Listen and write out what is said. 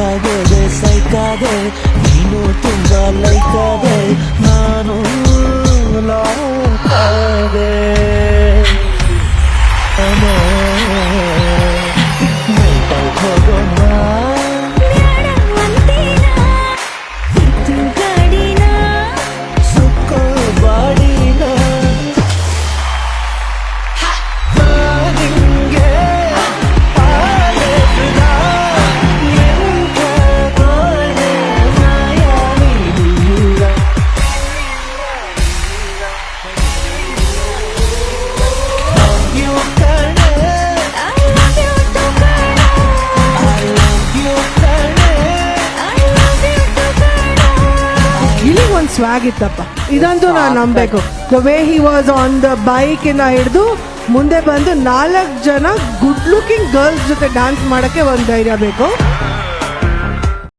ಬೇಕಾಗದೆ ಸೈಕಾದೆ ನೀನು ತುಂಬ ಲೈಕಾದೆ ನಾನು ಲಾಕಾದೆ ನೈಟೌಟ್ ಹೋಗೋಣ ಸುಕ್ಕೋ ಬಾಡಿನ ನಿಂಗೆ ಇಲ್ಲಿ ಒಂದು ಸ್ವಾಗ್ ಇತ್ತಪ್ಪ, ಇದಂತೂ ನಾನು ನಂಬಬೇಕು. The way he was on the bike ಇಂದ ಹಿಡಿದು ಮುಂದೆ ಬಂದು 4 ಜನ ಗುಡ್ ಲುಕಿಂಗ್ ಗರ್ಲ್ಸ್ ಜೊತೆ ಡ್ಯಾನ್ಸ್ ಮಾಡಕ್ಕೆ ಒಂದು ಧೈರ್ಯ ಬೇಕು.